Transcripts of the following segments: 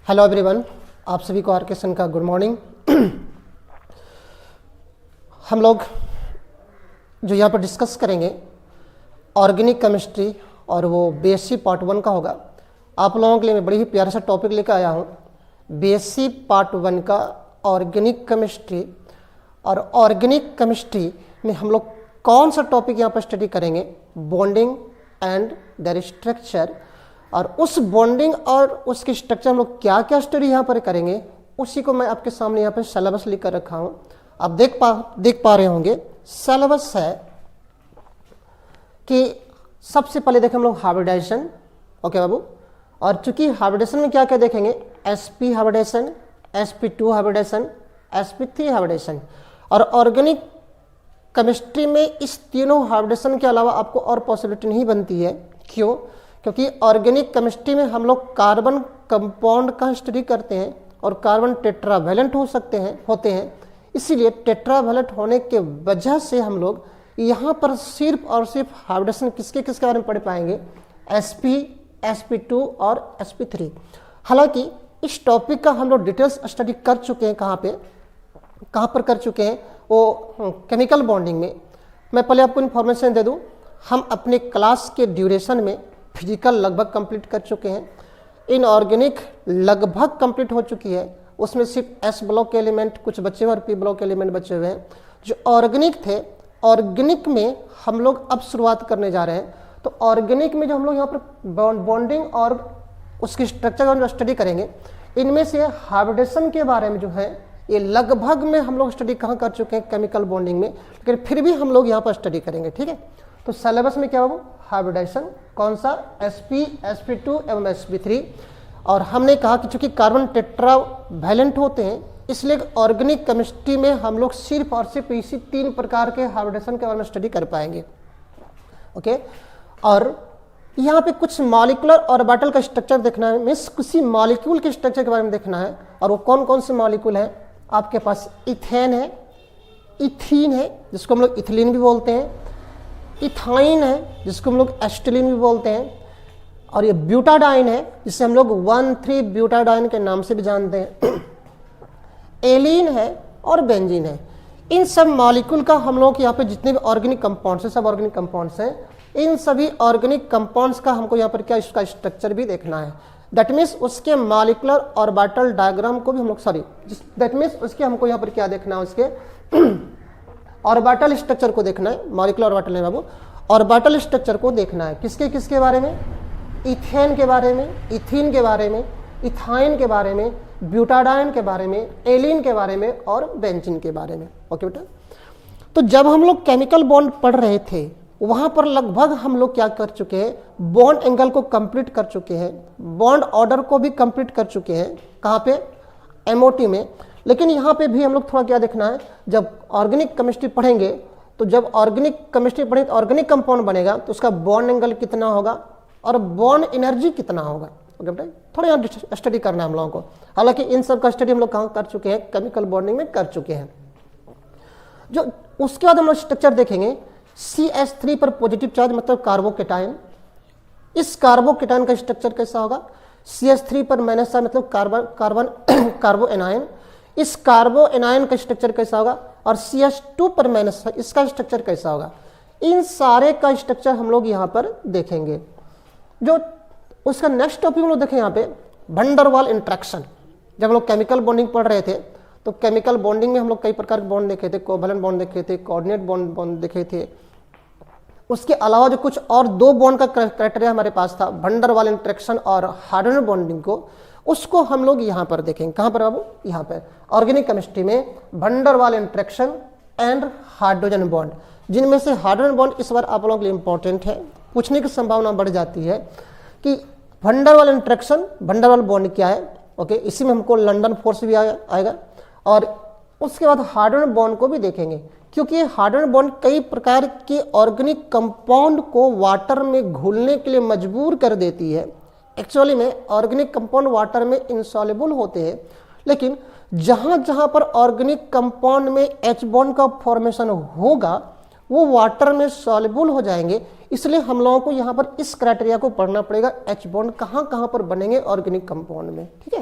Hello everyone, आप सभी को आर.के. सन का गुड मॉर्निंग। हम लोग जो यहाँ पर डिस्कस करेंगे ऑर्गेनिक केमिस्ट्री और वो बीएससी पार्ट 1 का होगा। आप लोगों के लिए मैं बड़ी ही प्यारा सा टॉपिक लेकर आया हूँ, बीएससी पार्ट 1 का ऑर्गेनिक केमिस्ट्री। और ऑर्गेनिक केमिस्ट्री में हम लोग कौन सा टॉपिक यहाँ पर स्टडी करेंगे? Bonding and there structure. और उस बॉन्डिंग और उसके स्ट्रक्चर हम लोग क्या क्या स्टडी यहाँ पर करेंगे, उसी को मैं आपके सामने यहाँ पर सिलेबस लिखकर रखा हूँ। आप देख पा रहे होंगे सिलेबस है कि सबसे पहले देखें हम लोग हाइब्रिडाइजेशन। ओके बाबू। और चूंकि हाइब्रिडेशन में क्या क्या देखेंगे? sp hybridisation, sp2 hybridisation, sp3 hybridisation. और ऑर्गेनिक केमिस्ट्री में इस तीनों हाइब्रिडेशन के अलावा आपको और पॉसिबिलिटी नहीं बनती है। क्यों? क्योंकि ऑर्गेनिक केमिस्ट्री में हम लोग कार्बन कंपाउंड का स्टडी करते हैं और कार्बन टेट्रावैलेंट होते हैं। इसीलिए टेट्रावैलेंट होने के वजह से हम लोग यहाँ पर सिर्फ और सिर्फ हाइब्रिडेशन किसके बारे में पढ़ पाएंगे? sp, sp2 और sp3। हालांकि इस टॉपिक का हम लोग डिटेल्स स्टडी कर चुके हैं। कहाँ पर कर चुके हैं? वो केमिकल बॉन्डिंग में। मैं पहले आपको इन्फॉर्मेशन दे दूँ, हम अपने क्लास के ड्यूरेशन में फिजिकल लगभग कंप्लीट कर चुके हैं। इनऑर्गेनिक लगभग कंप्लीट हो चुकी है। उसमें सिर्फ एस ब्लॉक के एलिमेंट कुछ बचे हुए और पी ब्लॉक के एलिमेंट बचे हुए हैं। जो ऑर्गेनिक थे, ऑर्गेनिक में हम लोग अब शुरुआत करने जा रहे हैं। तो ऑर्गेनिक में जो हम लोग यहाँ पर बॉन्डिंग और उसकी स्ट्रक्चर जो स्टडी करेंगे, इनमें से हाइब्रिडेशन के बारे में जो है ये लगभग में हम लोग स्टडी कहाँ कर चुके हैं? केमिकल बॉन्डिंग में। लेकिन फिर भी हम लोग यहाँ पर स्टडी करेंगे। ठीक है। तो सिलेबस में क्या होगा? हाइब्रिडाइजेशन। कौन सा? sp, sp2 एवं sp3। और हमने कहा कि चूंकि कार्बन टेट्रावैलेंट होते हैं, इसलिए ऑर्गेनिक केमिस्ट्री में हम लोग सिर्फ और सिर्फ इसी 3 प्रकार के हाइब्रिडेशन के बारे में स्टडी कर पाएंगे। ओके। और यहाँ पे कुछ मॉलिक्यूलर ऑर्बिटल का स्ट्रक्चर देखना है, मीन्स किसी मॉलिक्यूल के स्ट्रक्चर के बारे में देखना है। और वो कौन कौन से मॉलिक्यूल हैं? आपके पास इथेन है, इथीन है जिसको हम लोग इथिलीन भी बोलते हैं, इथाइन है जिसको हम लोग एस्टिलीन भी बोलते हैं, और ये ब्यूटाडाइन है जिसे हम लोग 1,3 ब्यूटाडाइन के नाम से भी जानते हैं, एलीन है और बेंजीन है। इन सब मॉलिक्यूल का हम लोग यहाँ पे जितने भी ऑर्गेनिक कंपाउंड्स हैं, सब ऑर्गेनिक कंपाउंड्स हैं, इन सभी ऑर्गेनिक कंपाउंड्स का हमको यहाँ पर क्या इसका स्ट्रक्चर भी देखना है। दैट मीन्स उसके मॉलिक्यूलर ऑर्बिटल डायग्राम को भी हम लोग दैट मीन्स उसके हमको यहाँ पर क्या देखना है? उसके ऑर्बिटल स्ट्रक्चर को देखना है। मॉलिक्यूलर ऑर्बिटल है बाबू, ऑर्बिटल स्ट्रक्चर को देखना है। किसके बारे में? इथेन के बारे में, इथीन के बारे में, इथाइन के बारे में, ब्यूटाडाइन के बारे में, एलीन के बारे में और बेंजीन के बारे में। ओके बेटा। तो जब हम लोग केमिकल बॉन्ड पढ़ रहे थे, वहां पर लगभग हम लोग क्या कर चुके हैं? बॉन्ड एंगल को कंप्लीट कर चुके हैं, बॉन्ड ऑर्डर को भी कंप्लीट कर चुके हैं। कहाँ पे? एमओटी में। लेकिन यहाँ पे भी हम लोग थोड़ा क्या देखना है? जब ऑर्गेनिक केमिस्ट्री पढ़ेंगे, तो जब ऑर्गेनिक केमिस्ट्री पढ़ेंगे, ऑर्गेनिक कंपाउंड बनेगा तो उसका बॉन्ड एंगल कितना होगा और बॉन्ड एनर्जी कितना होगा। ओके बेटा, थोड़ा यहाँ स्टडी करना है हम लोगों को। हालांकि इन सब का स्टडी हम लोग कहाँ कर चुके हैं? केमिकल बॉन्डिंग में कर चुके हैं। जो उसके बाद हम लोग स्ट्रक्चर देखेंगे। CH3 पर पॉजिटिव चार्ज मतलब कार्बोकेटाइन। इस कार्बोकेटाइन का स्ट्रक्चर कैसा होगा? CH3 पर माइनस चार्ज मतलब कार्बो एनायन। इस कार्बो एनायन का स्ट्रक्चर कैसा होगा? और CH2 पर माइनस, इसका स्ट्रक्चर कैसा होगा? इन सारे का स्ट्रक्चर हम लोग यहाँ पर देखेंगे। जो उसका नेक्स्ट टॉपिक हम लोग देखें यहाँ पे, वैन वाल इंट्रैक्शन। जब हम लोग केमिकल बॉन्डिंग पढ़ रहे थे, तो केमिकल बॉन्डिंग में हम लोग कई प्रकार के बॉन्ड देखे थे, कोवैलेंट बॉन्ड देखे थे, कोऑर्डिनेट बॉन्ड देखे थे। उसके अलावा जो कुछ और 2 बॉन्ड का क्राइटेरिया हमारे पास था, वैन वाल इंट्रैक्शन और हाइड्रोजन बॉन्डिंग को, उसको हम लोग यहाँ पर देखेंगे। कहाँ पर बाबू? यहाँ पर ऑर्गेनिक केमिस्ट्री में वैन वाल इंट्रैक्शन एंड हाइड्रोजन बॉन्ड, जिनमें से हाइड्रोजन बॉन्ड इस बार आप लोगों के लिए इंपॉर्टेंट है। पूछने की संभावना बढ़ जाती है कि वैन वाल इंट्रैक्शन, वैन वाल बॉन्ड क्या है। ओके, इसी में हमको लंदन फोर्स भी आएगा। और उसके बाद हाइड्रोजन बॉन्ड को भी देखेंगे, क्योंकि हाइड्रोजन बॉन्ड कई प्रकार के ऑर्गेनिक कंपाउंड को वाटर में घुलने के लिए मजबूर कर देती है। एक्चुअली में ऑर्गेनिक कंपाउंड वाटर में इंसॉल्युबल होते हैं, लेकिन जहां जहां पर ऑर्गेनिक कंपाउंड में H बॉन्ड का फॉर्मेशन होगा वो वाटर में सॉल्युबल हो जाएंगे। इसलिए हम लोगों को यहाँ पर इस क्राइटेरिया को पढ़ना पड़ेगा, H बॉन्ड कहाँ कहाँ पर बनेंगे ऑर्गेनिक कंपाउंड में। ठीक है।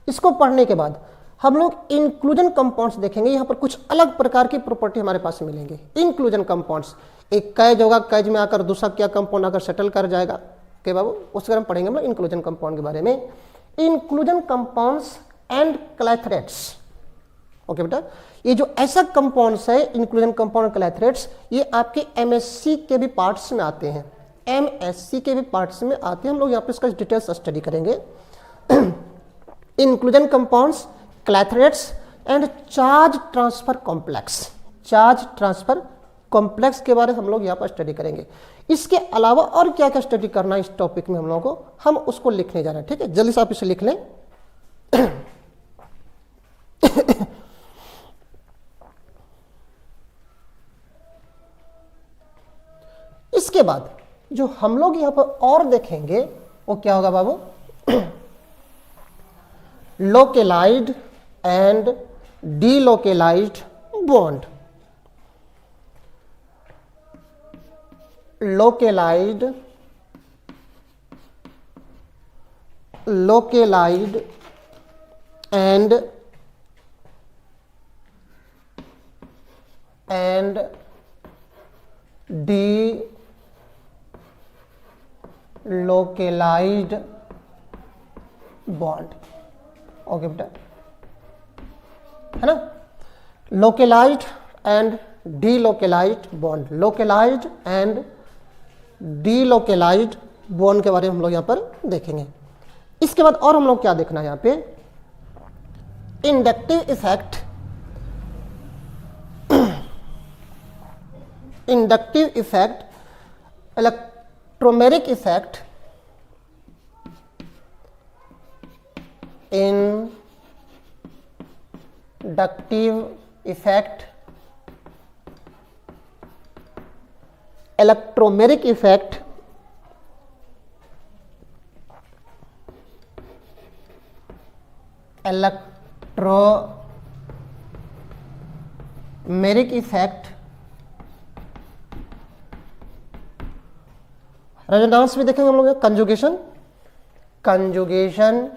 इसको पढ़ने के बाद हम लोग इंक्लूजन कंपाउंड्स देखेंगे। यहाँ पर कुछ अलग प्रकार की प्रॉपर्टी हमारे पास मिलेंगे। इंक्लूजन कंपाउंड्स, एक कैज होगा, कैज में आकर दूसरा क्या कंपाउंड आकर सेटल कर जाएगा के बाबू, उसके हम पढ़ेंगे हम लोग इंक्लूजन कंपाउंड के बारे में। Inclusion compounds and clathrates. Okay बेटा, ये जो ऐसा कंपाउंड्स है इंक्लूजन कंपाउंड क्लैथरेट्स, ये आपके एमएससी के भी पार्ट्स में आते हैं, एमएससी के भी पार्ट्स में आते हैं। हम लोग यहाँ पे इसका डिटेल्स स्टडी करेंगे। Inclusion compounds, clathrates and charge transfer complex. Charge transfer complex के बारे में हम लोग यहाँ पर स्टडी करेंगे। इसके अलावा और क्या क्या स्टडी करना है इस टॉपिक में हम लोगों को, हम उसको लिखने जा रहे हैं। ठीक है, जल्दी से आप इसे लिख लें। इसके बाद जो हम लोग यहाँ पर और देखेंगे वो क्या होगा बाबू, localised and delocalised bond. Localised and delocalised bond. Okay बेटा, है ना, localised and delocalised bond. Localised and delocalised bond के बारे में हम लोग यहाँ पर देखेंगे। इसके बाद और हम लोग क्या देखना है यहाँ पे, inductive effect, inductive effect, electromeric effect, inductive effect, electromeric effect, electromeric effect, resonance भी देखेंगे हम लोग, कंजुगेशन, कंजुगेशन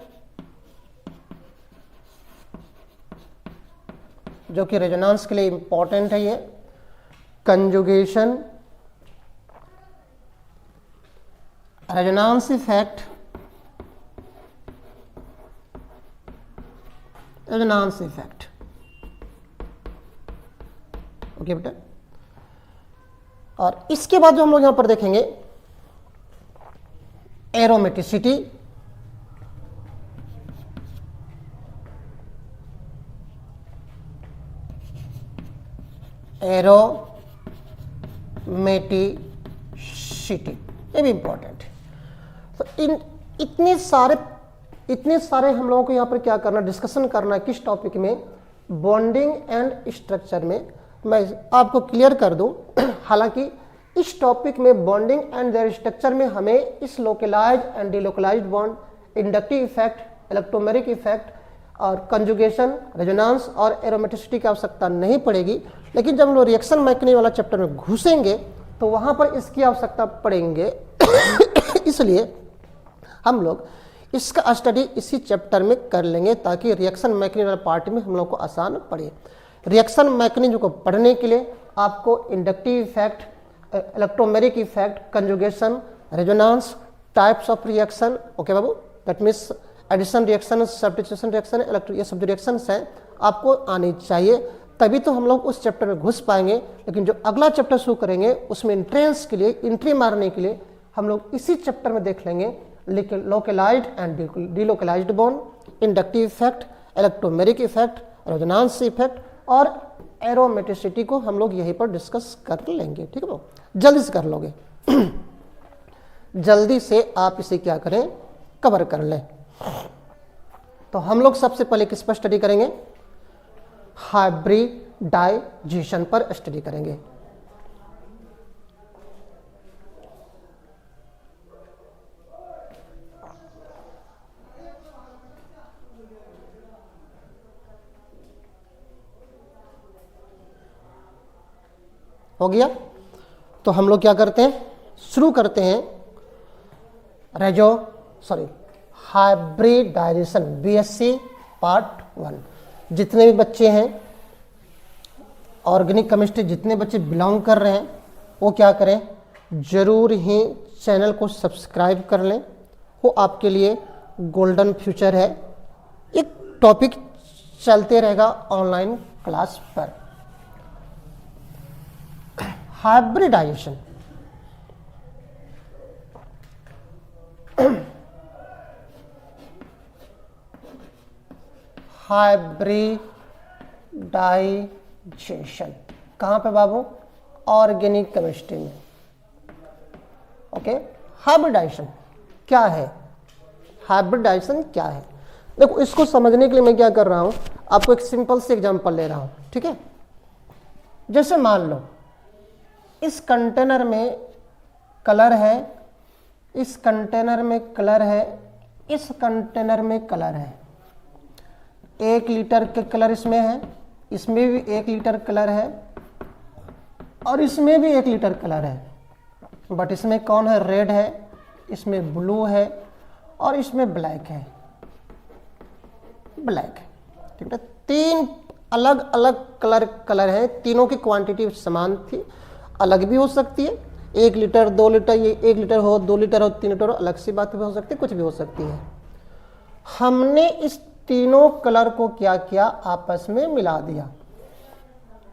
जो कि रेजोनेंस के लिए इंपॉर्टेंट है, ये conjugation, resonance effect, resonance effect. Okay बेटा, और इसके बाद जो हम लोग यहां पर देखेंगे एरोमेटिसिटी, एरोमेटिसिटी, ये भी इंपॉर्टेंट है। तो इतने सारे हम लोगों को यहाँ पर क्या करना, डिस्कशन करना है किस टॉपिक में, बॉन्डिंग एंड स्ट्रक्चर में। मैं आपको क्लियर कर दूं, हालांकि इस टॉपिक में बॉन्डिंग एंड देयर स्ट्रक्चर में हमें इस localised and delocalised bond, inductive effect, electromeric effect और कंजुगेशन, रेजोनेंस और एरोमेटिसिटी की आवश्यकता नहीं पड़ेगी। लेकिन जब हम लोग रिएक्शन मैकेनिज्म वाला चैप्टर में घुसेंगे तो वहां पर इसकी आवश्यकता पड़ेंगे। इसलिए हम लोग इसका स्टडी इसी चैप्टर में कर लेंगे ताकि रिएक्शन मैकेनिज्म वाला पार्ट में हम लोग को आसान पड़े। रिएक्शन मैकेनिज्म को पढ़ने के लिए आपको inductive effect, electromeric effect, conjugation, resonance, types of reaction, okay बाबू, that means addition reaction, substitution reaction, ये सब जो रिएक्शंस हैं आपको आनी चाहिए, तभी तो हम लोग उस चैप्टर में घुस पाएंगे। लेकिन जो अगला चैप्टर शुरू करेंगे उसमें एंट्रेंस के लिए, एंट्री मारने के लिए हम लोग इसी चैप्टर में देख लेंगे localised and delocalised bond, inductive effect, electromeric effect, resonance effect और एरोमेटिसिटी को हम लोग यहीं पर डिस्कस कर लेंगे। ठीक है, जल्दी से कर लोगे। जल्दी से आप इसे क्या करें, कवर कर लें। तो हम लोग सबसे पहले किस पर स्टडी करेंगे, हाइब्रिडाइजेशन पर स्टडी करेंगे। हो गया, तो हम लोग क्या करते हैं, शुरू करते हैं हाइब्रिडाइजेशन, बीएससी पार्ट 1। जितने भी बच्चे हैं ऑर्गेनिक केमिस्ट्री, जितने बच्चे बिलोंग कर रहे हैं वो क्या करें, जरूर ही चैनल को सब्सक्राइब कर लें। वो आपके लिए गोल्डन फ्यूचर है। एक टॉपिक चलते रहेगा ऑनलाइन क्लास पर। हाइब्रिडाइजेशन, हाइब्रिडाइजेशन कहाँ पे बाबू, ऑर्गेनिक केमिस्ट्री में। ओके, हाइब्रिडाइजेशन क्या है, हाइब्रिडाइजेशन क्या है। देखो इसको समझने के लिए मैं क्या कर रहा हूं, आपको एक सिंपल से एग्जांपल ले रहा हूं, ठीक है। जैसे मान लो इस कंटेनर में कलर है, इस कंटेनर में कलर है, इस कंटेनर में कलर है। 1 लीटर के कलर इसमें है, इसमें भी 1 लीटर कलर है और इसमें भी 1 लीटर कलर है। बट इसमें कौन है, रेड है, इसमें ब्लू है और इसमें ब्लैक है, ब्लैक है, ठीक है। 3 अलग अलग कलर है। तीनों की क्वांटिटी समान थी, अलग भी हो सकती है। 1 लीटर 2 लीटर, ये 1 लीटर हो, 2 लीटर हो, 3 लीटर हो, अलग सी बात भी हो सकती है, कुछ भी हो सकती है। हमने इस तीनों कलर को क्या किया, आपस में मिला दिया।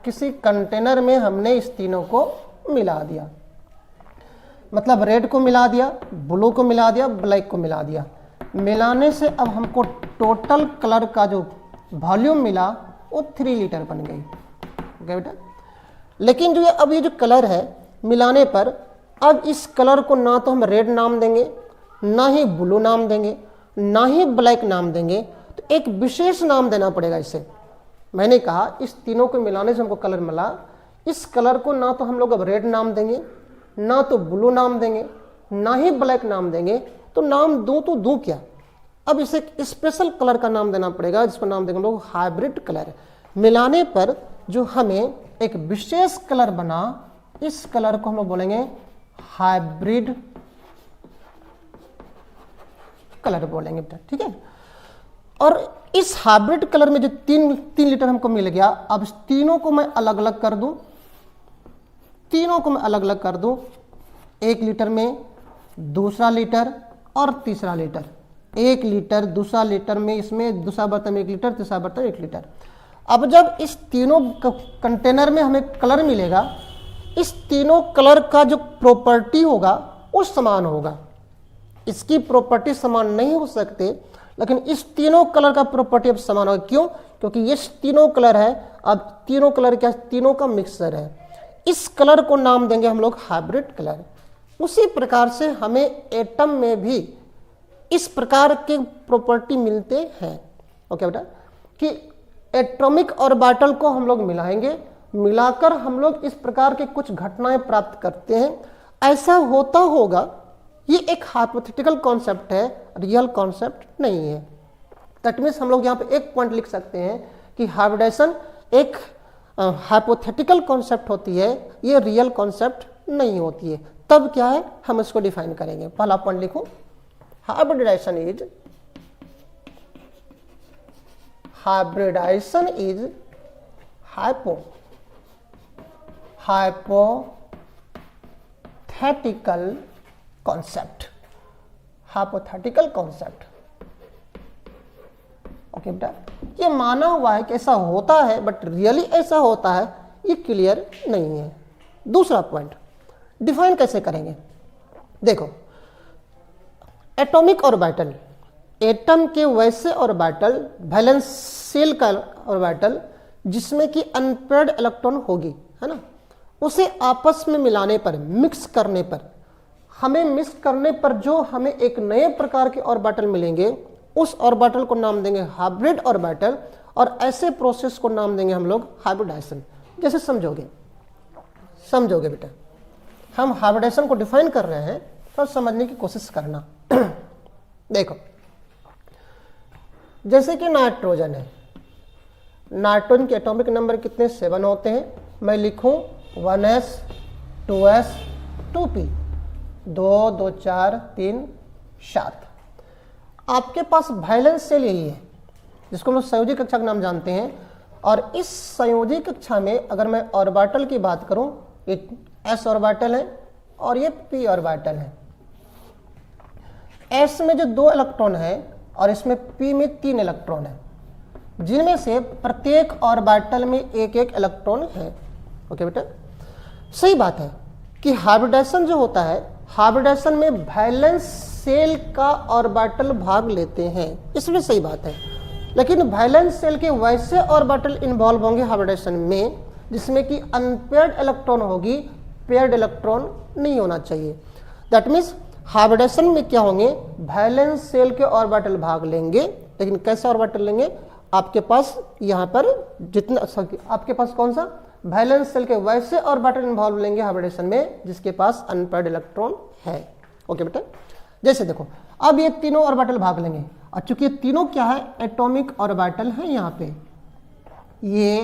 किसी कंटेनर में हमने इस तीनों को मिला दिया, मतलब रेड को मिला दिया, ब्लू को मिला दिया, ब्लैक को मिला दिया। मिलाने से अब हमको टोटल कलर का जो वॉल्यूम मिला वो 3 लीटर बन गई। ओके बेटा, लेकिन जो अब ये जो कलर है मिलाने पर, अब इस कलर को ना तो हम रेड नाम देंगे, ना ही ब्लू नाम देंगे, ना ही ब्लैक नाम देंगे, तो एक विशेष नाम देना पड़ेगा इसे। मैंने कहा इस तीनों को मिलाने से हमको कलर मिला, इस कलर को ना तो हम लोग अब रेड नाम देंगे, ना तो ब्लू नाम देंगे, ना ही ब्लैक नाम देंगे, तो नाम दूं तो दूं क्या। अब इसे एक स्पेशल कलर का नाम देना पड़ेगा, जिसका नाम देंगे हम लोग हाइब्रिड कलर। मिलाने पर जो हमें एक विशेष कलर बना, इस कलर को हम लोग बोलेंगे हाइब्रिड कलर बोलेंगे, ठीक है। और इस हाइब्रिड कलर में जो 3 लीटर हमको मिल गया, अब इस तीनों को मैं अलग अलग कर दूं, तीनों को मैं अलग अलग कर दूं। 1 लीटर में दूसरा लीटर और तीसरा लीटर, 1 लीटर दूसरा लीटर में, इसमें दूसरा बर्तन में 1 लीटर, तीसरा बर्तन 1 लीटर। अब जब इस तीनों कंटेनर में हमें कलर मिलेगा, इस तीनों कलर का जो प्रॉपर्टी होगा वो समान होगा। इसकी प्रॉपर्टी समान नहीं हो सकते, लेकिन इस तीनों कलर का प्रॉपर्टी अब समान होगा। क्यों? क्योंकि ये तीनों कलर है, अब तीनों कलर क्या, तीनों का मिक्सचर है। इस कलर को नाम देंगे हम लोग हाइब्रिड कलर। उसी प्रकार से हमें एटम में भी इस प्रकार के प्रॉपर्टी मिलते हैं। ओके बेटा, कि एटॉमिक ऑर्बिटल को हम लोग मिलाएंगे, मिलाकर हम लोग इस प्रकार के कुछ घटनाएं प्राप्त करते हैं। ऐसा होता होगा, ये एक हाइपोथेटिकल कॉन्सेप्ट है, रियल कॉन्सेप्ट नहीं है। दैट मीन्स हम लोग यहाँ पे एक पॉइंट लिख सकते हैं कि हाइब्रिडाइजेशन एक हाइपोथेटिकल कॉन्सेप्ट होती है, ये रियल कॉन्सेप्ट नहीं होती है। तब क्या है, हम इसको डिफाइन करेंगे। पहला पॉइंट लिखो, hybridisation is hypothetical concept, hypothetical concept. Okay बेटा, ये माना हुआ है कि ऐसा होता है, बट रियली ऐसा होता है ये क्लियर नहीं है। दूसरा पॉइंट डिफाइन कैसे करेंगे, देखो एटॉमिक ऑर्बिटल, एटम के वैसे ऑर्बिटल, वैलेंशियल का ऑर्बिटल जिसमें कि अनपेयर्ड इलेक्ट्रॉन होगी, है ना, उसे आपस में मिलाने पर, मिक्स करने पर, हमें मिक्स करने पर जो हमें एक नए प्रकार के ऑर्बिटल मिलेंगे, उस ऑर्बिटल को नाम देंगे हाइब्रिड ऑर्बिटल। और ऐसे प्रोसेस को नाम देंगे हम लोग हाइब्रिडाइजेशन। जैसे समझोगे बेटा, हम हाइब्रिडाइजेशन को डिफाइन कर रहे हैं तो समझने की कोशिश करना। देखो जैसे कि नाइट्रोजन है, नाइट्रोजन के एटॉमिक नंबर कितने, 7 होते हैं। मैं लिखूं 1s 2s 2p, 2 2 4 3 7। आपके पास वैलेंस सेल यही है, जिसको हम लोग संयोजी कक्षा का नाम जानते हैं। और इस संयोजी कक्षा में अगर मैं ऑर्बिटल की बात करूं, एक s ऑर्बिटल है और ये p ऑर्बिटल है। s में जो 2 इलेक्ट्रॉन है और इसमें p में 3 इलेक्ट्रॉन है, जिनमें से प्रत्येक ऑर्बिटल में एक एक इलेक्ट्रॉन है। ओके बेटा, सही बात है कि हाइब्रिडाइजेशन जो होता है, हाइब्रिडाइजेशन में वैलेंस सेल का ऑर्बिटल भाग लेते हैं, इसमें सही बात है। लेकिन वैलेंस सेल के वैसे ऑर्बिटल इन्वॉल्व होंगे हाइब्रिडाइजेशन में जिसमें कि अनपेयर्ड इलेक्ट्रॉन होगी, पेयर्ड इलेक्ट्रॉन नहीं होना चाहिए। दैट मीन्स हाइब्रिडाइजेशन में क्या होंगे, वैलेंस सेल के ऑर्बिटल भाग लेंगे, लेकिन कैसे ऑर्बिटल लेंगे, आपके पास यहाँ पर जितना आपके पास कौन सा वैलेंस सेल के वैसे ऑर्बिटल इन्वॉल्व लेंगे हाइब्रिडेशन में जिसके पास अनपेयर्ड इलेक्ट्रॉन है। ओके बेटा, जैसे देखो अब ये तीनों ऑर्बिटल भाग लेंगे और चूंकि ये तीनों क्या है, एटॉमिक ऑर्बिटल है, यहाँ पे ये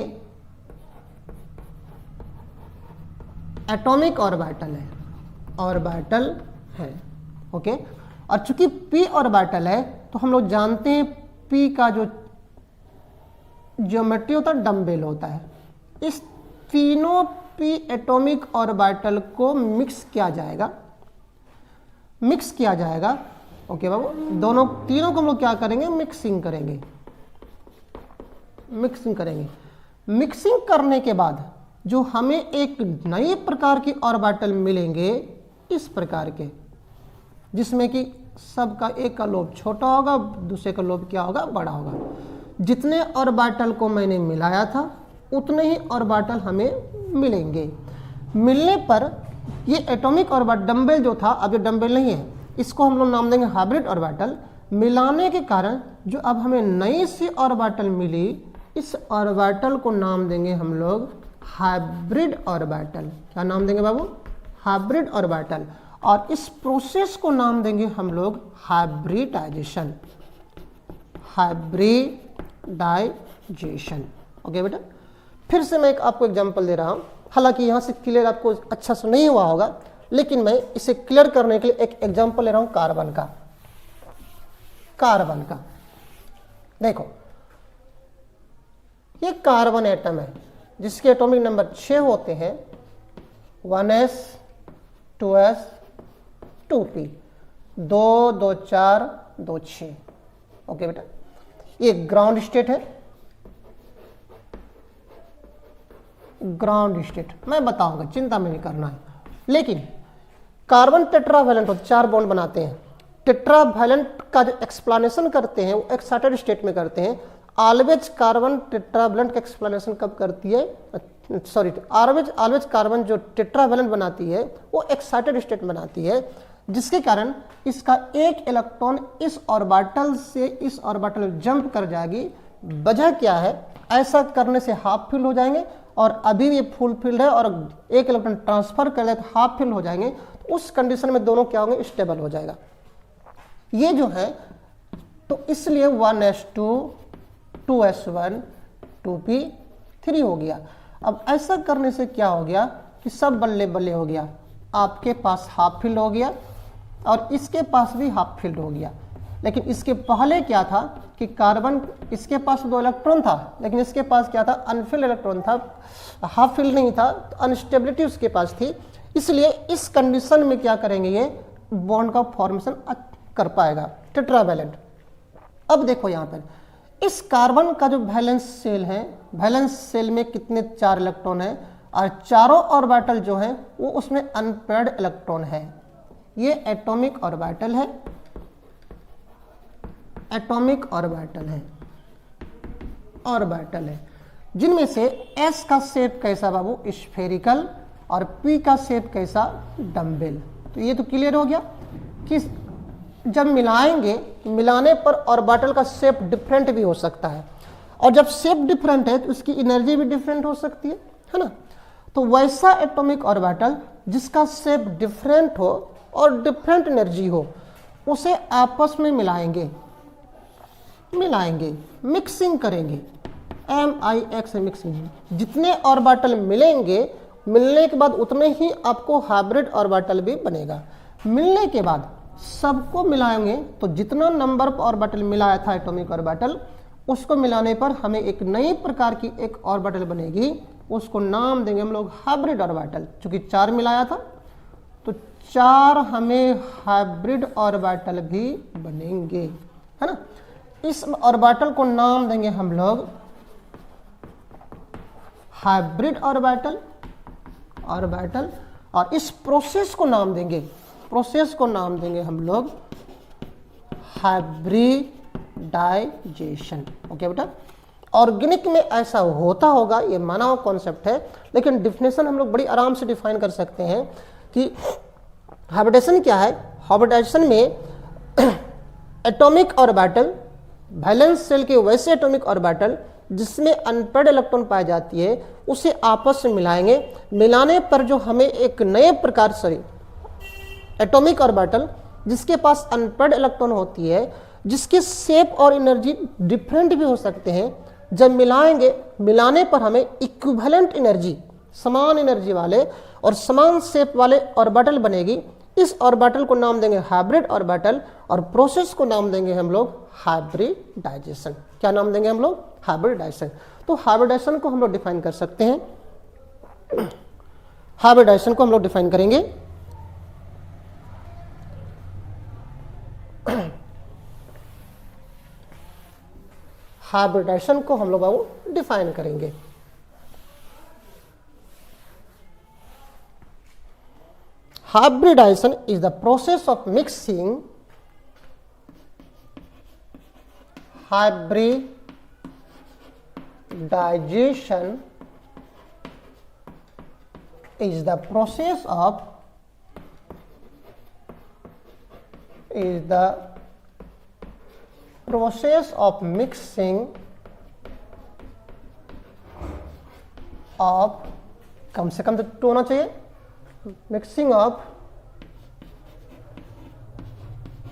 एटॉमिक ऑर्बिटल है, ऑर्बिटल है। ओके, और चूंकि p ऑर्बिटल है तो हम लोग जानते हैं p का जो ज्योमेट्री होता है डम्बेल होता है। इस तीनों p एटॉमिक ऑर्बिटल को मिक्स किया जाएगा, मिक्स किया जाएगा। ओके बाबू, दोनों तीनों को हम लोग क्या करेंगे, मिक्सिंग करेंगे, मिक्सिंग करेंगे। मिक्सिंग करने के बाद जो हमें एक नए प्रकार के ऑर्बिटल मिलेंगे इस प्रकार के, जिसमें कि सबका एक का लोब छोटा होगा, दूसरे का लोब क्या होगा, बड़ा होगा। जितने ऑर्बिटल को मैंने मिलाया था उतने ही ऑर्बिटल हमें मिलेंगे। मिलने पर ये एटॉमिक ऑर्बिटल डम्बेल जो था, अब ये डम्बेल नहीं है, इसको हम लोग नाम देंगे हाइब्रिड ऑर्बिटल। मिलाने के कारण जो अब हमें नई सी ऑर्बिटल मिली, इस ऑर्बिटल को नाम देंगे हम लोग हाइब्रिड ऑर्बिटल। क्या नाम देंगे बाबू, हाइब्रिड ऑर्बिटल। और इस प्रोसेस को नाम देंगे हम लोग हाइब्रिडाइजेशन, हाइब्रिडाइजेशन। ओके बेटा, फिर से मैं एक आपको एग्जांपल दे रहा हूं, हालांकि यहां से क्लियर आपको अच्छा से नहीं हुआ होगा, लेकिन मैं इसे क्लियर करने के लिए एक एग्जांपल ले रहा हूं कार्बन का। कार्बन का देखो, ये कार्बन एटम है जिसके एटॉमिक नंबर 6 होते हैं, 1s 2s 2p, 2 2 4 2 6। ओके बेटा, ये ग्राउंड स्टेट है, ग्राउंड स्टेट मैं बताऊंगा, चिंता में नहीं करना है। लेकिन कार्बन टेट्रावैलेंट होते, 4 बॉन्ड बनाते हैं। टेट्रावैलेंट का जो एक्सप्लेनेशन करते हैं वो एक्साइटेड स्टेट में करते हैं। ऑलवेज कार्बन टेट्रावैलेंट का एक्सप्लेनेशन कब करती है, सॉरी ऑलवेज कार्बन जो टेट्रावैलेंट बनाती है वो एक्साइटेड स्टेट बनाती है, जिसके कारण इसका एक इलेक्ट्रॉन इस ऑर्बिटल से इस ऑर्बिटल जंप कर जाएगी। वजह क्या है, ऐसा करने से हाफ फिल हो जाएंगे और अभी ये फुल फिल्ड है और एक इलेक्ट्रॉन ट्रांसफर कर ले तो हाफ फिल हो जाएंगे। तो उस कंडीशन में दोनों क्या होंगे, स्टेबल हो जाएगा ये जो है। तो इसलिए 1s2 2s1 2p3 हो गया। अब ऐसा करने से क्या हो गया कि सब बल्ले बल्ले हो गया, आपके पास हाफ फिल्ड हो गया और इसके पास भी हाफ फिल्ड हो गया। लेकिन इसके पहले क्या था कि कार्बन, इसके पास 2 इलेक्ट्रॉन था लेकिन इसके पास क्या था, अनफिल्ड इलेक्ट्रॉन था, हाफ फिल्ड नहीं था, तो अनस्टेबिलिटी उसके पास थी। इसलिए इस कंडीशन में क्या करेंगे, ये बॉन्ड का फॉर्मेशन कर पाएगा टेट्रावैलेंट। अब देखो यहाँ पर इस कार्बन का जो वैलेंस सेल है, वैलेंस सेल में कितने 4 इलेक्ट्रॉन है और चारों ऑर्बिटल जो है वो उसमें अनपेयर्ड इलेक्ट्रॉन है। ये एटॉमिक ऑर्बिटल है, एटॉमिक ऑर्बिटल है, ऑर्बिटल है, जिनमें से s का शेप कैसा बाबू, स्फेरिकल, और p का शेप कैसा, डम्बेल। तो ये तो क्लियर हो गया कि जब मिलाएंगे, मिलाने पर ऑर्बिटल का शेप डिफरेंट भी हो सकता है, और जब शेप डिफरेंट है तो उसकी एनर्जी भी डिफरेंट हो सकती है ना। तो वैसा एटॉमिक ऑर्बिटल जिसका शेप डिफरेंट हो और डिफरेंट एनर्जी हो, उसे आपस में मिलाएंगे, मिक्सिंग करेंगे, MIX मिक्सिंग। जितने ऑर्बिटल मिलेंगे, मिलने के बाद उतने ही आपको हाइब्रिड ऑर्बिटल भी बनेगा। मिलने के बाद सबको मिलाएंगे तो जितना नंबर ऑर्बिटल मिलाया था एटॉमिक ऑर्बिटल, उसको मिलाने पर हमें एक नई प्रकार की एक ऑर्बिटल बनेगी, उसको नाम देंगे हम लोग हाइब्रिड ऑर्बिटल। चूंकि 4 मिलाया था तो 4 हमें हाइब्रिड ऑर्बिटल भी बनेंगे, है ना। इस ऑर्बिटल को नाम देंगे हम लोग हाइब्रिड ऑर्बिटल और इस प्रोसेस को नाम देंगे हम लोग हाइब्रिडाइजेशन। ओके बेटा, ऑर्गेनिक में ऐसा होता होगा, ये माना हुआ कॉन्सेप्ट है, लेकिन डिफिनेशन हम लोग बड़ी आराम से डिफाइन कर सकते हैं कि हाइब्रिडेशन क्या है। हाइब्रिडाइजेशन में एटॉमिक ऑर्बिटल, वैलेंस शेल के वैसे एटॉमिक ऑर्बिटल जिसमें अनपेयर्ड इलेक्ट्रॉन पाई जाती है, उसे आपस में मिलाएंगे। मिलाने पर जो हमें एक नए प्रकार एटॉमिक ऑर्बिटल जिसके पास अनपेयर्ड इलेक्ट्रॉन होती है, जिसके शेप और एनर्जी डिफरेंट भी हो सकते हैं, जब मिलाने पर हमें इक्विवेलेंट एनर्जी, समान एनर्जी वाले और समान शेप वाले ऑर्बिटल बनेगी। इस ऑर्बिटल को नाम देंगे हाइब्रिड ऑर्बिटल और प्रोसेस को नाम देंगे हम लोग हाइब्रिडाइजेशन। क्या नाम देंगे हम लोग? हाइब्रिडाइजेशन। तो हाइब्रिडाइजेशन को हम लोग डिफाइन कर सकते हैं। हाइब्रिडाइजेशन को हम लोग डिफाइन करेंगे। हाइब्रिडाइजेशन को हम लोग डिफाइन करेंगे। Hybridization is the process of mixing hybridization is the process of mixing of, कम से कम तो 2 होना चाहिए, mixing of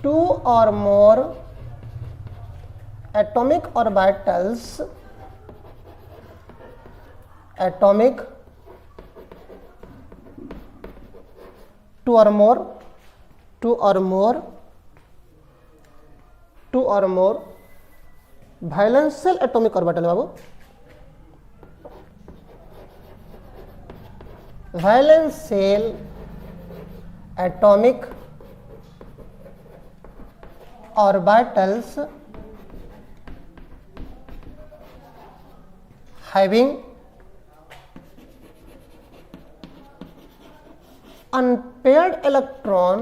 2 or more atomic orbitals, 2 or more valence shell atomic orbital। Babu, valence shell atomic orbitals having unpaired electron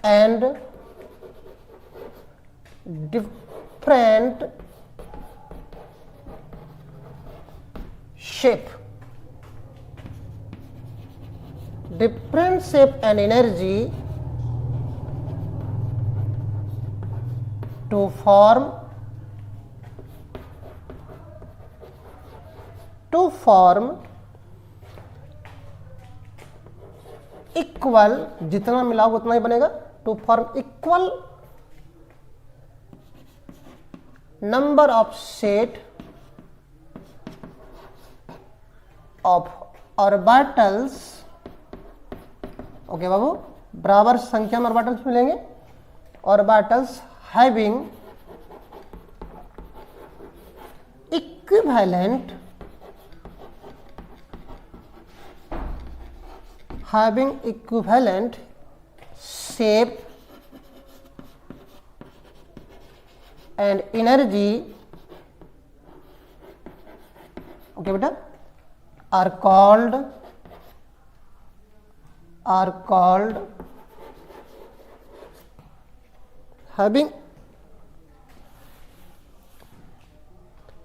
and different shape and energy to form equal, जितना मिलाओगे उतना ही बनेगा, to form equal number of set of orbitals. Okay बाबू, बराबर संख्या में orbitals मिलेंगे। Orbitals having equivalent shape and energy, okay बेटा, are called having,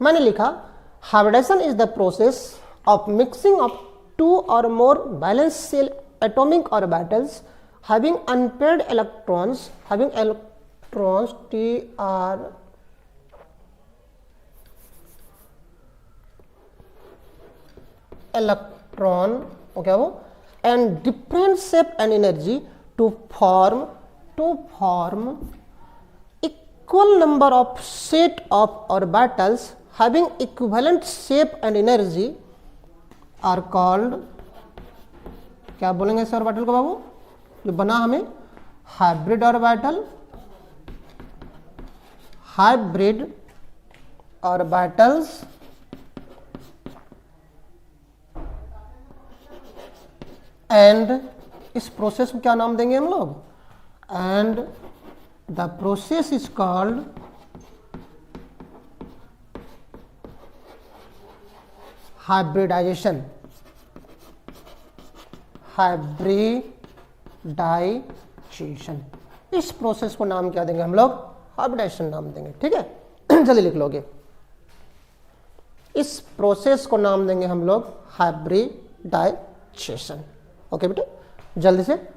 मैंने लिखा hybridisation is the process of mixing of 2 or more valence shell atomic orbitals having unpaired electrons, TR electron, okay वो, and different shape and energy to form equal number of set of orbitals having equivalent shape and energy are called, क्या बोलेंगे इस orbital को बाबू? जो बना हमें hybrid orbital, hybrid orbitals and इस process को क्या नाम देंगे हम लोग, and the process is called hybridisation, hybridisation. इस प्रोसेस को नाम क्या देंगे हम लोग, हाइब्रिडाइजेशन नाम देंगे। ठीक है जल्दी लिख लोगे, इस प्रोसेस को नाम देंगे हम लोग हाइब्रिडाइजेशन। ओके बेटे, जल्दी से।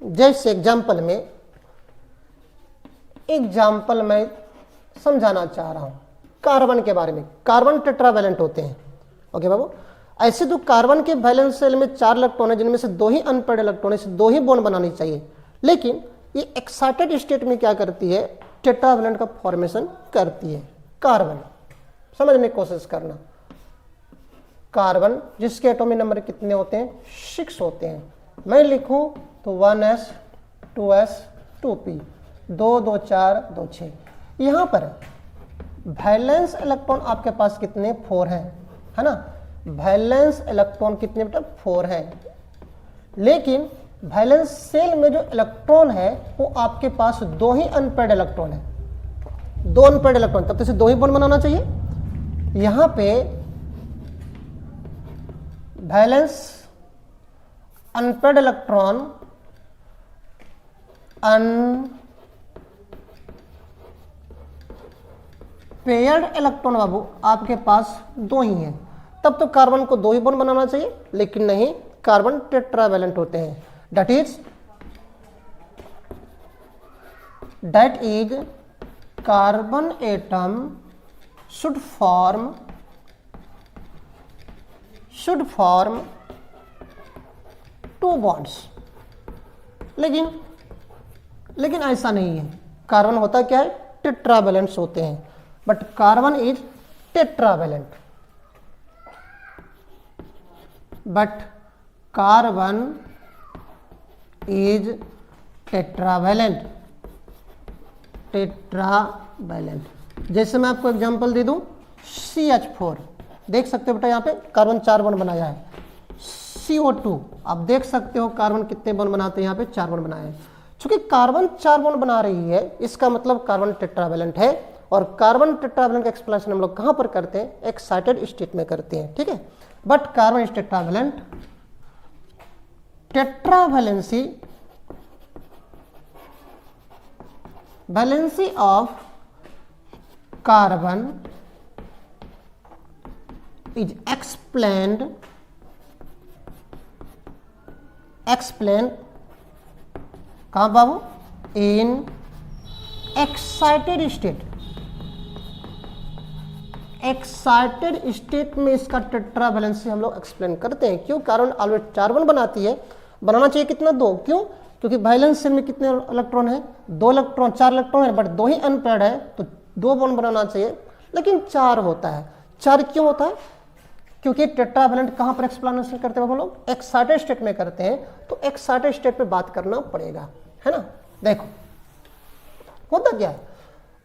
जैसे एग्जाम्पल में समझाना चाह रहा हूं कार्बन के बारे में। कार्बन टेट्रावैलेंट होते हैं। ओके बाबू, ऐसे तो कार्बन के वैलेंस शेल में 4 इलेक्ट्रॉन है, जिनमें से 2 ही अनपेयर्ड इलेक्ट्रॉन है, 2 ही बॉन्ड बनानी चाहिए। लेकिन ये एक्साइटेड स्टेट में क्या करती है, टेट्रावैलेंट का फॉर्मेशन करती है। कार्बन समझने की कोशिश करना, कार्बन जिसके एटॉमिक नंबर कितने होते हैं, 6 होते हैं। मैं लिखूं तो 1s 2s 2p 2 2 4 2 6। यहां पर वैलेंस इलेक्ट्रॉन आपके पास कितने, 4 हैं, है ना। वैलेंस इलेक्ट्रॉन कितने बेटा, 4 है। लेकिन वैलेंस सेल में जो इलेक्ट्रॉन है वो आपके पास 2 ही अनपेयर्ड इलेक्ट्रॉन है, 2 अनपेयर्ड इलेक्ट्रॉन, तब तो इसे 2 ही बॉन्ड बनाना चाहिए। यहां पे valence unpaired electron, unpaired electron बाबू आपके पास 2 ही हैं, तब तो कार्बन को 2 ही बॉन्ड बनाना चाहिए। लेकिन नहीं, कार्बन टेट्रावैलेंट होते हैं। That is carbon atom should form 2 bonds. लेकिन ऐसा नहीं है। कार्बन होता क्या है, टेट्रावैलेंट्स होते हैं, but carbon is tetravalent, but carbon is tetravalent. जैसे मैं आपको एग्जांपल दे दूं, CH4 देख सकते हो बेटा, यहां पे कार्बन 4 बॉन्ड बनाया है। CO2 आप देख सकते हो कार्बन कितने बॉन्ड बनाते हैं, यहां पे 4 बॉन्ड बनाए हैं। चूंकि कार्बन 4 बॉन्ड बना रही है, इसका मतलब कार्बन टेट्रावैलेंट है। और कार्बन टेट्रावैलेंट का एक्सप्लेनेशन हम लोग कहां पर करते हैं, एक्साइटेड स्टेट में करते हैं। ठीक है, but carbon is tetravalent. Tetravalency, valency of carbon is explained कहां बाबू, in excited state. Excited state में इसका टेट्रावैलेंसी हम लोग एक्सप्लेन करते हैं। क्यों, कार्बन ऑलवेज 4 बॉन्ड बनाती है, बनाना चाहिए कितना, 2। क्यों, क्योंकि वैलेंस शेल में कितने इलेक्ट्रॉन है, 2 इलेक्ट्रॉन, 4 इलेक्ट्रॉन है, बट 2 ही अनपेयर्ड है, तो 2 बॉन्ड बनाना चाहिए। लेकिन 4 होता है। 4 क्यों होता है, क्योंकि टेट्रावैलेंट कहां पर एक्सप्लेनेशन करते हैं हम लोग, एक्साइटेड स्टेट में करते हैं। तो एक्साइटेड स्टेट पे बात करना पड़ेगा, है ना। देखो होता क्या है,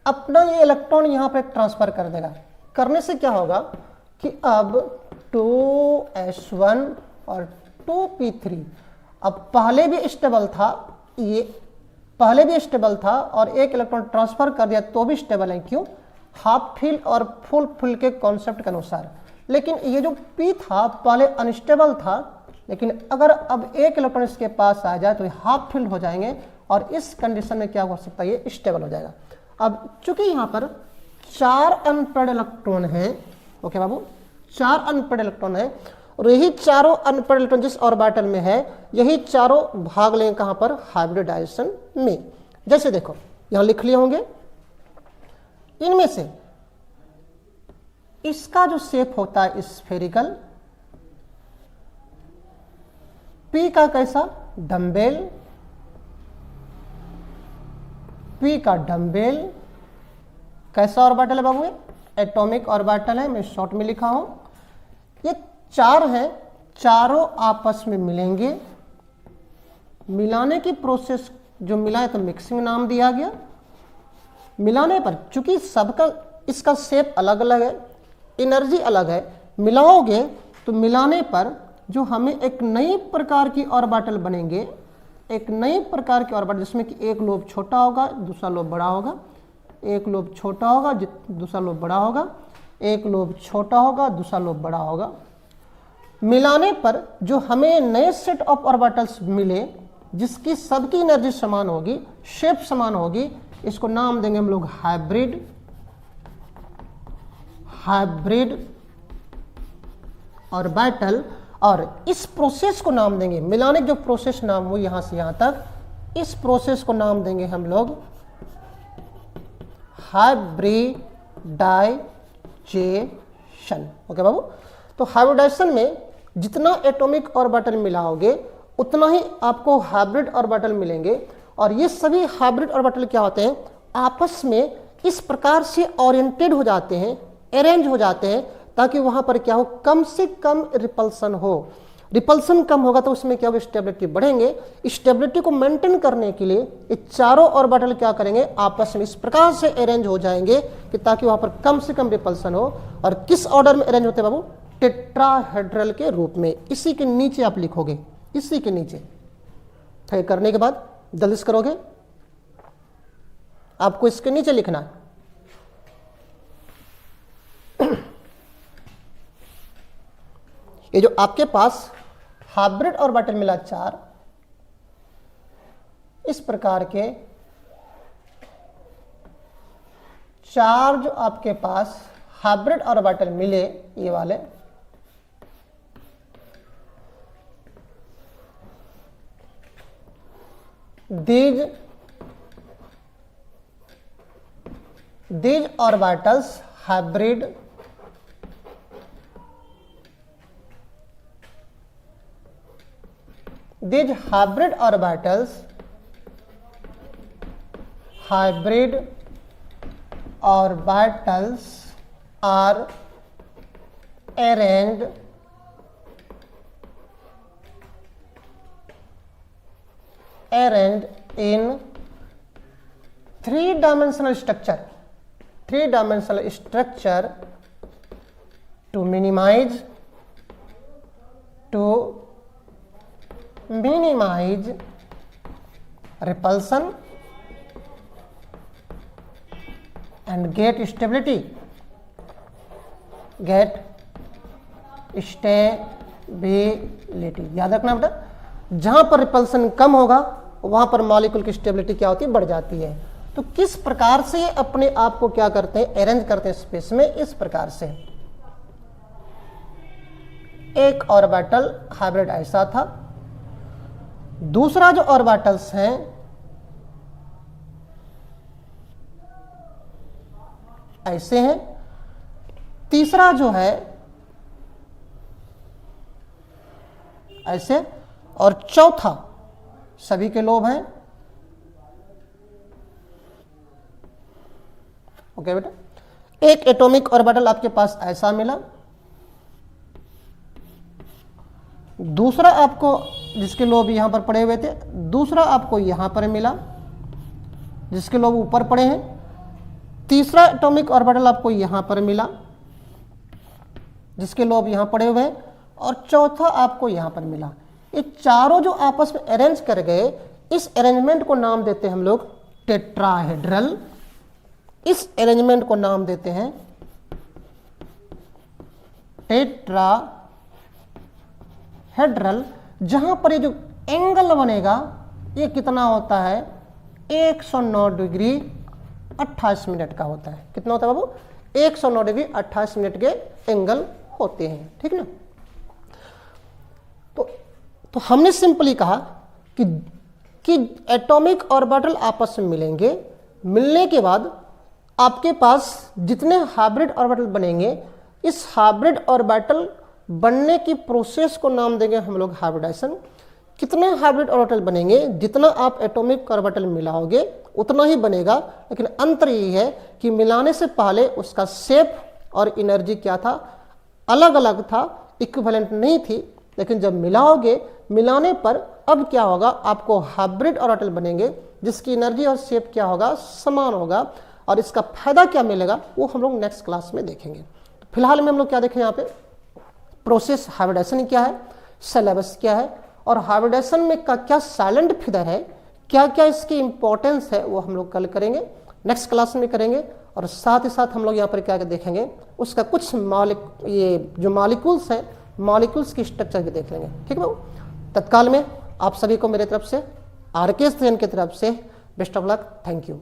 अपना ये इलेक्ट्रॉन यहां पर ट्रांसफर कर देगा। करने से क्या होगा कि अब 2s1 और 2p3, अब पहले भी स्टेबल था, ये पहले भी स्टेबल था और एक इलेक्ट्रॉन ट्रांसफर कर दिया तो भी स्टेबल है। क्यों, हाफ फिल और फुल फिल के कॉन्सेप्ट के अनुसार। लेकिन ये जो p था पहले अनस्टेबल था, लेकिन अगर अब एक इलेक्ट्रॉन इसके पास आ जाए तो ये हाफ फिल हो जाएंगे और इस कंडीशन में क्या हो सकता है, ये स्टेबल हो जाएगा। अब चूंकि यहां पर 4 अनपेयर्ड इलेक्ट्रॉन है, ओके बाबू, 4 अनपेयर्ड इलेक्ट्रॉन है, और यही चारों अनपेयर्ड इलेक्ट्रॉन जिस ऑर्बिटल में है, यही चारों भाग लेंगे कहां पर, हाइब्रिडाइजेशन में। जैसे देखो यहां लिख लिए होंगे, इनमें से इसका जो शेप होता है स्फेरिकल, P का कैसा, डम्बेल, P का डम्बेल, कैसा ऑर्बिटल है बाबू, एटॉमिक ऑर्बिटल है, मैं शॉर्ट में लिखा हूं। ये 4 हैं, चारों आपस में मिलेंगे, मिलाने की प्रोसेस जो मिला है तो मिक्सिंग नाम दिया गया। मिलाने पर चूंकि सबका इसका शेप अलग अलग है, एनर्जी अलग है, मिलाओगे तो मिलाने पर जो हमें एक नई प्रकार की ऑर्बिटल बनेंगे, एक नई प्रकार की ऑर्बिटल जिसमें कि एक लोब छोटा होगा दूसरा लोब बड़ा होगा, एक लोब छोटा होगा दूसरा लोब बड़ा होगा, एक लोब छोटा होगा दूसरा लोब बड़ा होगा। मिलाने पर जो हमें नए सेट ऑफ ऑर्बिटल्स मिले जिसकी सबकी एनर्जी समान होगी, शेप समान होगी, इसको नाम देंगे हम लोग हाइब्रिड, हाइब्रिड ऑर्बिटल। और इस प्रोसेस को नाम देंगे, मिलाने जो प्रोसेस नाम हुई यहां से यहां तक, इस प्रोसेस को नाम देंगे हम लोग हाइब्रिडाइजेशन। ओके बाबू, तो हाइब्रिडाइजेशन में जितना एटॉमिक ऑर्बिटल मिलाओगे उतना ही आपको हाइब्रिड ऑर्बिटल मिलेंगे। और ये सभी हाइब्रिड ऑर्बिटल क्या होते हैं, आपस में इस प्रकार से ओरिएंटेड हो जाते हैं, अरेंज हो जाते हैं ताकि वहां पर क्या हो, कम से कम रिपल्सन हो। रिपल्सन कम होगा तो उसमें क्या होगा, स्टेबिलिटी बढ़ेंगे। स्टेबिलिटी को मेंटेन करने के लिए ये चारों ऑर्बिटल क्या करेंगे, आपस में इस प्रकार से अरेंज हो जाएंगे कि ताकि वहां पर कम से कम रिपल्सन हो। और किस ऑर्डर में अरेंज होते हैं बाबू, टेट्राहेड्रल के रूप में। इसी के नीचे आप लिखोगे, इसी के नीचे करने के बाद जल्दी से करोगे, आपको इसके नीचे लिखना है। ये जो आपके पास हाइब्रिड ऑर्बिटल मिला 4, इस प्रकार के 4 जो आपके पास हाइब्रिड ऑर्बिटल मिले, ये वाले, these orbitals hybrid these hybrid orbitals are arranged in three-dimensional structure to minimize repulsion and get stability, याद रखना बेटा, जहां पर रिपल्सन कम होगा वहां पर मॉलिक्यूल की स्टेबिलिटी क्या होती है, बढ़ जाती है। तो किस प्रकार से ये अपने आप को क्या करते हैं, अरेंज करते हैं स्पेस में, इस प्रकार से। एक ऑर्बिटल हाइब्रिड ऐसा था, दूसरा जो ऑर्बिटल्स हैं ऐसे हैं, तीसरा जो है ऐसे, और चौथा सभी के लोब हैं। ओके बेटा, एक एटॉमिक ऑर्बिटल आपके पास ऐसा मिला, दूसरा आपको जिसके लोब यहां पर पड़े हुए थे, दूसरा आपको यहां पर मिला जिसके लोब ऊपर पड़े हैं, तीसरा एटॉमिक ऑर्बिटल आपको यहां पर मिला जिसके लोब यहां पड़े हुए हैं, और चौथा आपको यहां पर मिला। ये चारों जो आपस में अरेंज कर गए, इस अरेंजमेंट को नाम देते हैं हम लोग टेट्राहेड्रल। इस अरेंजमेंट को नाम देते हैं टेट्राहेड्रल। जहां पर ये जो एंगल बनेगा ये कितना होता है, 109 डिग्री 28 मिनट का होता है। कितना होता है बाबू, 109 डिग्री 28 मिनट के एंगल होते हैं, ठीक ना। तो हमने सिंपली कहा कि एटॉमिक ऑर्बिटल आपस में मिलेंगे, मिलने के बाद आपके पास जितने हाइब्रिड ऑर्बिटल बनेंगे, इस हाइब्रिड ऑर्बिटल बनने की प्रोसेस को नाम देंगे हम लोग हाइब्रिडाइजेशन। कितने हाइब्रिड ऑर्बिटल बनेंगे, जितना आप एटॉमिक ऑर्बिटल मिलाओगे उतना ही बनेगा, लेकिन अंतर ये है कि मिलाने से पहले उसका शेप और एनर्जी क्या था, अलग अलग था, इक्विवेलेंट नहीं थी। लेकिन जब मिलाओगे, मिलाने पर अब क्या होगा, आपको हाइब्रिड ऑर्बिटल बनेंगे जिसकी एनर्जी और शेप क्या होगा, समान होगा। और इसका फायदा क्या मिलेगा वो हम लोग नेक्स्ट क्लास में देखेंगे। फिलहाल में हम लोग क्या देखें यहाँ पे, प्रोसेस हाइब्रिडेशन क्या है, सिलेबस क्या है, और हाइब्रिडेशन में का क्या साइलेंट फिगर है, क्या क्या इसकी इंपॉर्टेंस है, वो हम लोग कल करेंगे, नेक्स्ट क्लास में करेंगे। और साथ ही साथ हम लोग यहाँ पर क्या देखेंगे, उसका कुछ ये जो मॉलिक्यूल्स हैं, मॉलिक्यूल्स की स्ट्रक्चर भी देख लेंगे। ठीक है बाबू, तत्काल में आप सभी को मेरे तरफ से, RK की तरफ से best of luck, thank you.